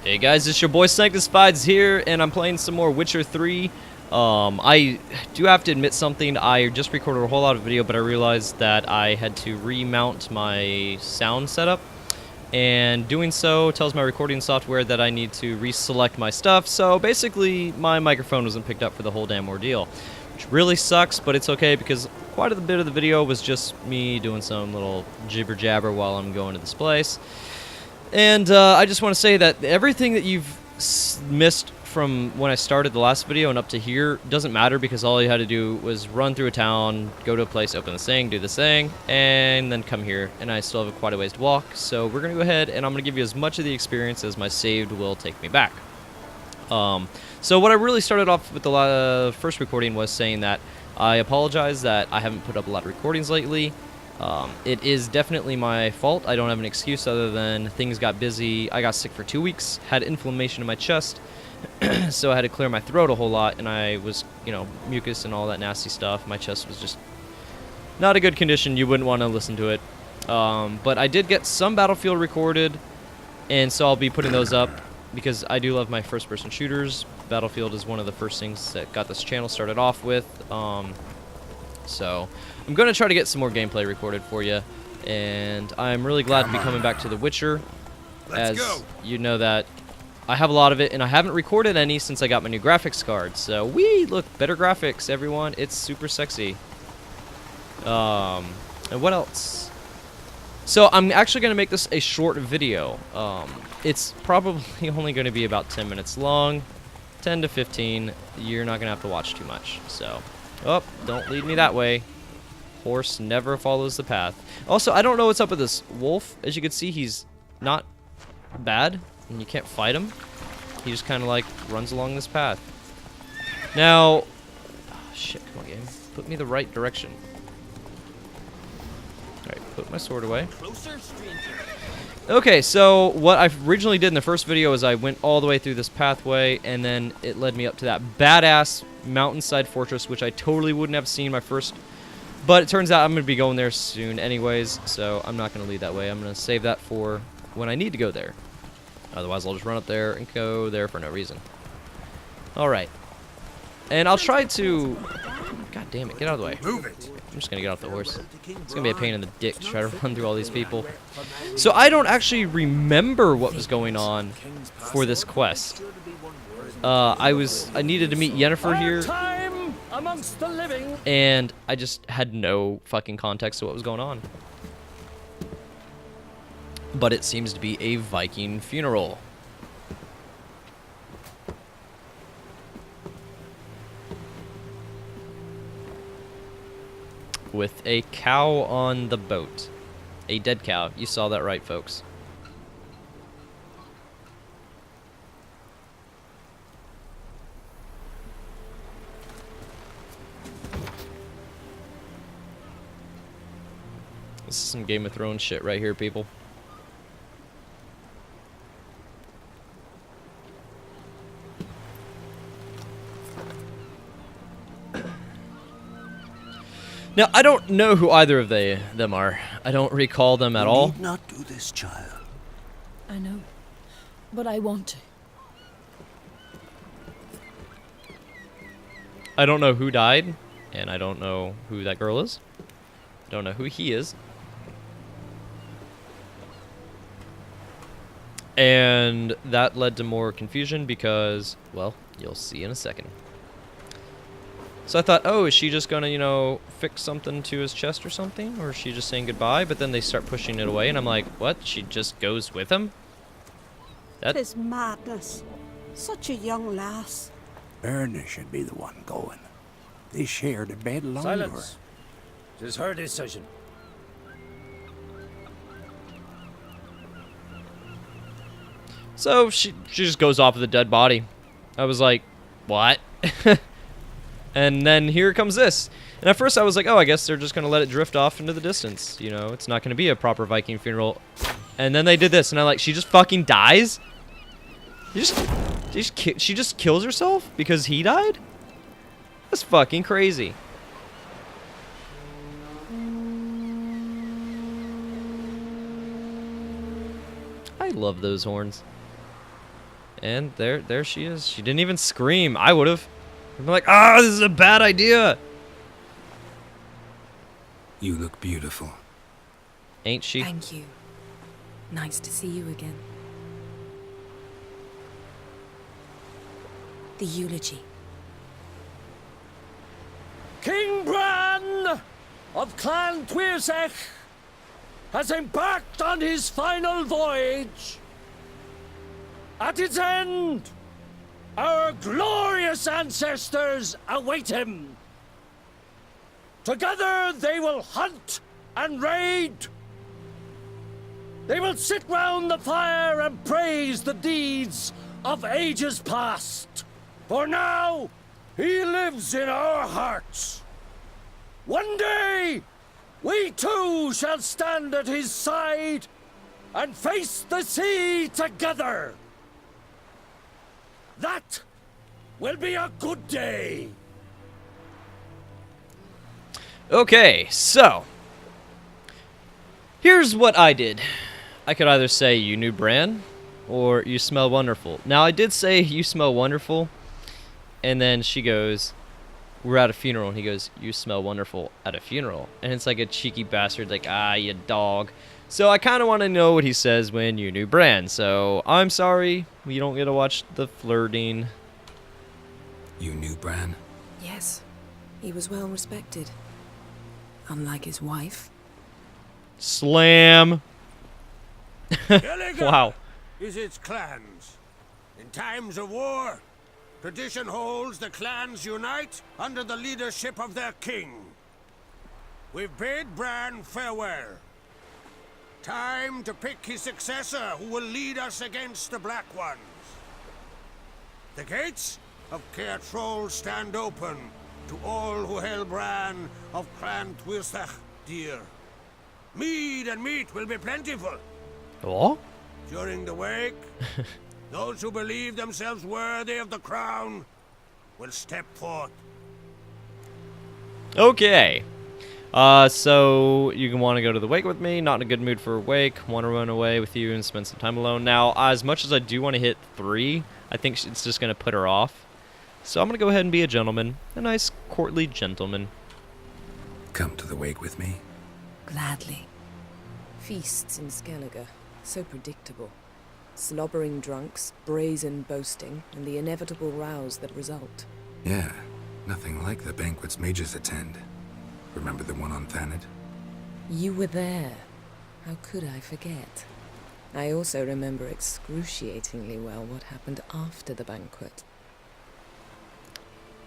Hey guys, it's your boy SanctusFides here, and I'm playing some more Witcher 3. I do have to admit something. I just recorded a whole lot of video, but I realized that I had to remount my sound setup. And doing so tells my recording software that I need to reselect my stuff. So basically, my microphone wasn't picked up for the whole damn ordeal. Which really sucks, but it's okay because quite a bit of the video was just me doing some little jibber jabber while I'm going to this place. And I just want to say that everything that you've missed from when I started the last video and up to here doesn't matter, because all you had to do was run through a town, go to a place, open the thing, do this thing, and then come here. And I still have quite a ways to walk, so we're going to go ahead and I'm going to give you as much of the experience as my saved will take me back. So what I really started off with the first recording was saying that I apologize that I haven't put up a lot of recordings lately. It is definitely my fault. I don't have an excuse other than things got busy. I got sick for 2 weeks, had inflammation in my chest, so I had to clear my throat a whole lot, and I was, mucus and all that nasty stuff. My chest was just not a good condition. You wouldn't want to listen to it. But I did get some Battlefield recorded, and so I'll be putting those up because I do love my first-person shooters. Battlefield is one of the first things that got this channel started off with. So I'm going to try to get some more gameplay recorded for you, and I'm really glad to be coming back to The Witcher. As you know that I have a lot of it, and I haven't recorded any since I got my new graphics card. So, look, better graphics, everyone. It's super sexy. And what else? So I'm actually going to make this a short video. It's probably only going to be about 10 minutes long, 10 to 15. You're not going to have to watch too much, so... Oh, don't lead me that way. Horse never follows the path. Also, I don't know what's up with this wolf. As you can see, he's not bad, and you can't fight him. He just kind of, like, runs along this path. Now... Oh, shit, come on, game. Put me the right direction. Alright, put my sword away. Okay, so what I originally did in the first video is I went all the way through this pathway, and then it led me up to that badass mountainside fortress, which I totally wouldn't have seen my first, but it turns out I'm going to be going there soon anyways, so I'm not going to lead that way. I'm going to save that for when I need to go there. Otherwise, I'll just run up there and go there for no reason. Alright. And I'll try to... God damn it, get out of the way. Move it. I'm just going to get off the horse. It's going to be a pain in the dick to try to run through all these people. So I don't actually remember what was going on for this quest. I needed to meet Yennefer here, and I just had no fucking context to what was going on. But it seems to be a Viking funeral. With a cow on the boat. A dead cow. You saw that right, folks. This is some Game of Thrones shit right here, people. Now, I don't know who either of them are. I don't recall them at all. You need not do this, child. I know, but I want to. I don't know who died, and I don't know who that girl is. I don't know who he is. And that led to more confusion because, well, you'll see in a second. So I thought, oh, is she just gonna, fix something to his chest or something? Or is she just saying goodbye? But then they start pushing it away, and I'm like, what? She just goes with him? Tis madness. Such a young lass. Erna should be the one going. They shared a bed longer. Silence. It is her decision. So she just goes off with a dead body. I was like, what? And then here comes this. And at first I was like, oh, I guess they're just going to let it drift off into the distance. It's not going to be a proper Viking funeral. And then they did this, and I'm like, she just fucking dies? She just kills herself because he died? That's fucking crazy. I love those horns. And there she is. She didn't even scream. I would have. I'm like, ah, this is a bad idea. You look beautiful. Ain't she? Thank you. Nice to see you again. The eulogy. King Bran of Clan Twirsech has embarked on his final voyage. At its end, our glorious ancestors await him. Together they will hunt and raid. They will sit round the fire and praise the deeds of ages past. For now, he lives in our hearts. One day, we too shall stand at his side and face the sea together. That will be a good day. Okay, so here's what I did. I could either say you knew Bran or you smell wonderful. Now I did say you smell wonderful, and then she goes, we're at a funeral, and he goes, you smell wonderful at a funeral. And it's like a cheeky bastard, like, ah, you dog. So I kind of want to know what he says when you knew Bran. So I'm sorry, you don't get to watch the flirting. You knew Bran? Yes, he was well respected. Unlike his wife. Slam. Wow. Is its clans. In times of war, tradition holds the clans unite under the leadership of their king. We've bade Bran farewell. Time to pick his successor who will lead us against the Black Ones. The gates of Caer Troll stand open to all who hail Bran of Clan Twirsech dear. Mead and meat will be plentiful. Oh? During the wake, those who believe themselves worthy of the crown will step forth. Okay. So you can want to go to the wake with me. Not in a good mood for a wake. Want to run away with you and spend some time alone. Now, as much as I do want to hit 3, I think it's just going to put her off. So I'm going to go ahead and be a gentleman. A nice, courtly gentleman. Come to the wake with me? Gladly. Feasts in Skellige, so predictable. Slobbering drunks, brazen boasting, and the inevitable rows that result. Yeah, nothing like the banquets mages attend. Remember the one on Thanedd? You were there. How could I forget? I also remember excruciatingly well what happened after the banquet.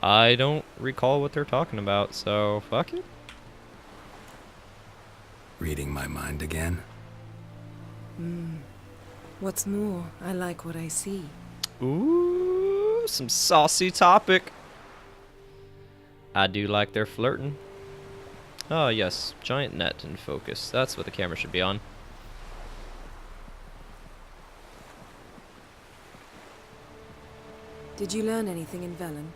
I don't recall what they're talking about, so fuck it. Reading my mind again? What's more, I like what I see. Ooh, some saucy topic. I do like their flirting. Oh, yes. Giant net and focus. That's what the camera should be on. Did you learn anything in Velen?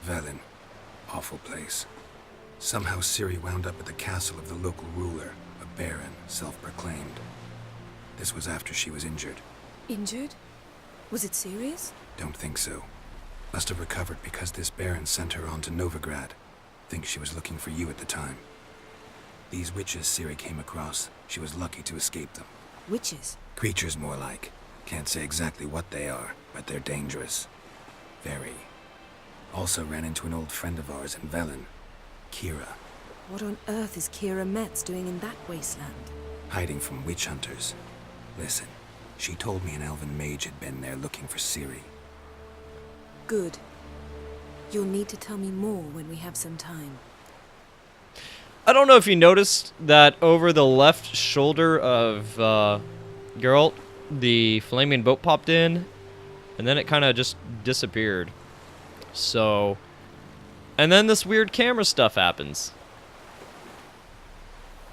Velen. Awful place. Somehow Ciri wound up at the castle of the local ruler, a baron, self-proclaimed. This was after she was injured. Injured? Was it serious? Don't think so. Must have recovered because this baron sent her on to Novigrad. Think she was looking for you at the time. These witches Ciri came across, she was lucky to escape them. Witches? Creatures more like. Can't say exactly what they are, but they're dangerous. Very. Also ran into an old friend of ours in Velen, Kira. What on earth is Kira Metz doing in that wasteland? Hiding from witch hunters. Listen, she told me an elven mage had been there looking for Ciri. Good. You'll need to tell me more when we have some time. I don't know if you noticed that over the left shoulder of Geralt, the flaming boat popped in, and then it kind of just disappeared. So, and then this weird camera stuff happens.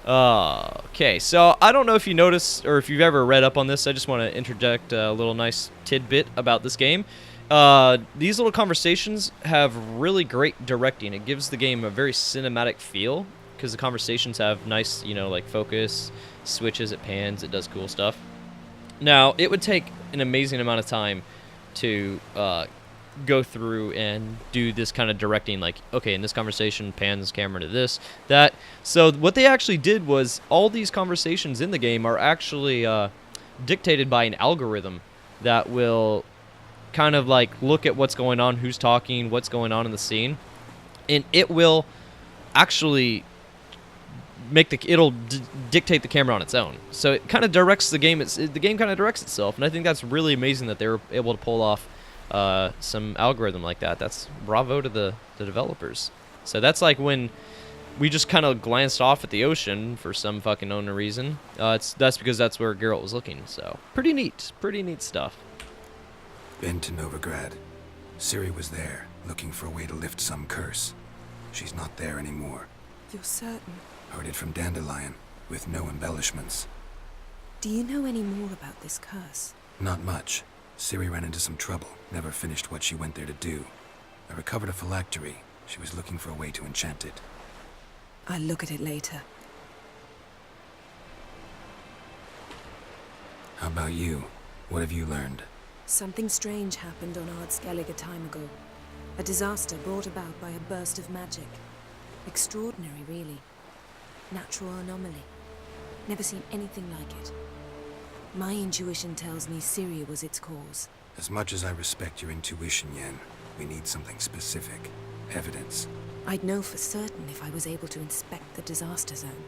Okay, so I don't know if you noticed or if you've ever read up on this. I just want to interject a little nice tidbit about this game. These little conversations have really great directing. It gives the game a very cinematic feel because the conversations have nice, you know, like focus, switches, it pans, it does cool stuff. Now, it would take an amazing amount of time to go through and do this kind of directing, like, okay, in this conversation, pans camera to this, that. So what they actually did was all these conversations in the game are actually dictated by an algorithm that will kind of like look at what's going on, who's talking, what's going on in the scene, and it will actually it'll dictate the camera on its own. So it kind of directs the game. The game kind of directs itself, and I think that's really amazing that they were able to pull off some algorithm like that. That's bravo to the developers. So that's like when we just kind of glanced off at the ocean for some fucking unknown reason. That's because that's where Geralt was looking. So pretty neat stuff. Been to Novigrad. Ciri was there, looking for a way to lift some curse. She's not there anymore. You're certain? Heard it from Dandelion, with no embellishments. Do you know any more about this curse? Not much. Ciri ran into some trouble, never finished what she went there to do. I recovered a phylactery. She was looking for a way to enchant it. I'll look at it later. How about you? What have you learned? Something strange happened on Skellig a time ago. A disaster brought about by a burst of magic. Extraordinary, really. Natural anomaly. Never seen anything like it. My intuition tells me Ciri was its cause. As much as I respect your intuition, Yen, we need something specific. Evidence. I'd know for certain if I was able to inspect the disaster zone.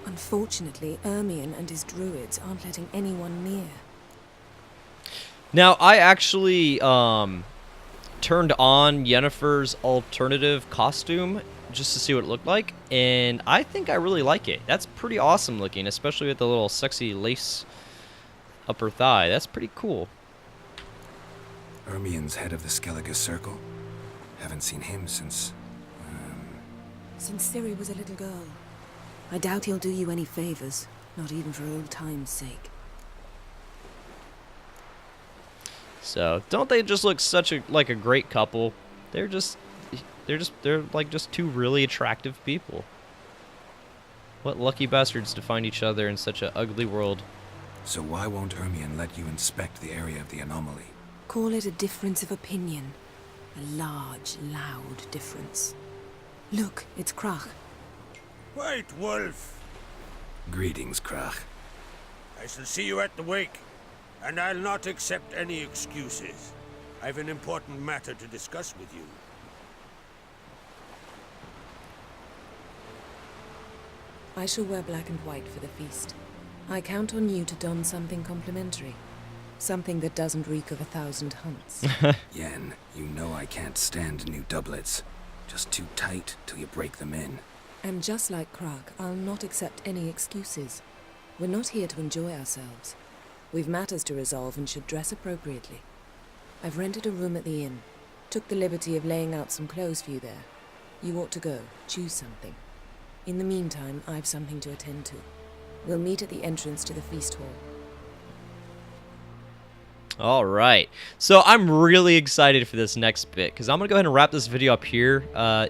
Unfortunately, Ermion and his druids aren't letting anyone near. Now, I actually turned on Yennefer's alternative costume just to see what it looked like, and I think I really like it. That's pretty awesome looking, especially with the little sexy lace up her thigh. That's pretty cool. Ermion's head of the Skellige Circle? Haven't seen him since... Since Ciri was a little girl. I doubt he'll do you any favors, not even for old time's sake. So, don't they just look like a great couple? They're like just two really attractive people. What lucky bastards to find each other in such an ugly world. So why won't Ermion let you inspect the area of the anomaly? Call it a difference of opinion. A large, loud difference. Look, it's Krach. White Wolf. Greetings, Krach. I shall see you at the wake, and I'll not accept any excuses. I've an important matter to discuss with you. I shall wear black and white for the feast. I count on you to don something complimentary. Something that doesn't reek of 1,000 hunts. Yen, you know I can't stand new doublets. Just too tight till you break them in. And just like Krach, I'll not accept any excuses. We're not here to enjoy ourselves. We've matters to resolve and should dress appropriately. I've rented a room at the inn. Took the liberty of laying out some clothes for you there. You ought to go. Choose something. In the meantime, I've something to attend to. We'll meet at the entrance to the feast hall. All right. So I'm really excited for this next bit because I'm going to go ahead and wrap this video up here.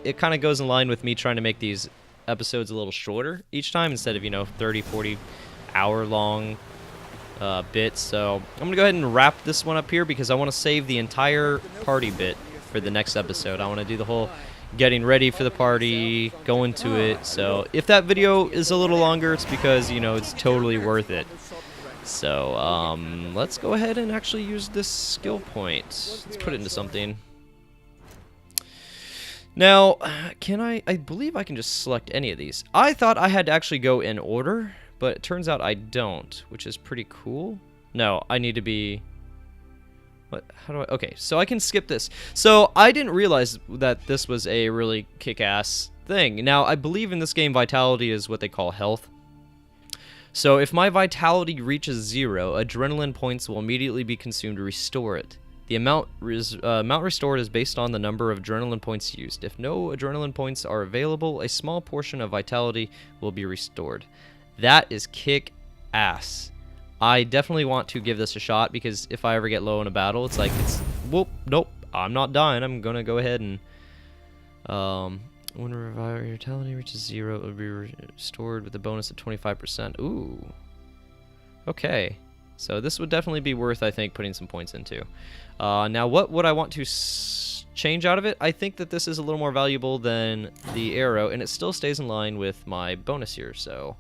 It kind of goes in line with me trying to make these episodes a little shorter each time instead of, 30, 40 hour long bits. So I'm going to go ahead and wrap this one up here because I want to save the entire party bit for the next episode. I want to do the whole getting ready for the party, going to it. So if that video is a little longer, it's because, it's totally worth it. So, let's go ahead and actually use this skill point. Let's put it into something. Now, I believe I can just select any of these. I thought I had to actually go in order, but it turns out I don't, which is pretty cool. No, I need to be... What? How do I... Okay, so I can skip this. So, I didn't realize that this was a really kick-ass thing. Now, I believe in this game, vitality is what they call health. So, if my vitality reaches 0, adrenaline points will immediately be consumed to restore it. The amount restored is based on the number of adrenaline points used. If no adrenaline points are available, a small portion of vitality will be restored. That is kick-ass. I definitely want to give this a shot because if I ever get low in a battle, it's like, whoop, nope, I'm not dying. I'm going to go ahead and, when vitality reaches 0, it will be restored with a bonus of 25%. Ooh. Okay. So this would definitely be worth, I think, putting some points into. Now, what would I want to change out of it? I think that this is a little more valuable than the arrow, and it still stays in line with my bonus here. So,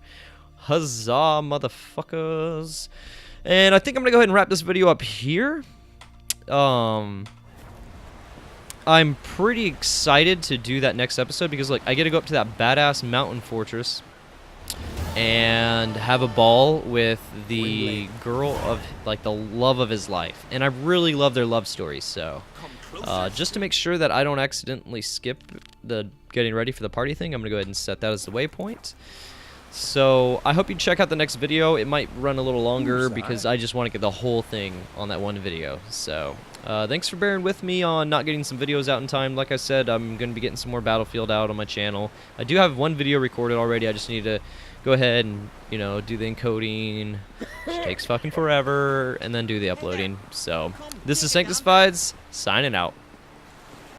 huzzah, motherfuckers. And I think I'm going to go ahead and wrap this video up here. I'm pretty excited to do that next episode because, look, I get to go up to that badass mountain fortress and have a ball with the girl of, like, the love of his life. And I really love their love story, so just to make sure that I don't accidentally skip the getting ready for the party thing, I'm going to go ahead and set that as the waypoint. So I hope you check out the next video. It might run a little longer because I just want to get the whole thing on that one video. So thanks for bearing with me on not getting some videos out in time. Like I said, I'm going to be getting some more Battlefield out on my channel. I do have one video recorded already. I just need to go ahead and, you know, do the encoding, which takes fucking forever, and then do the uploading. So this is SanctusFides signing out.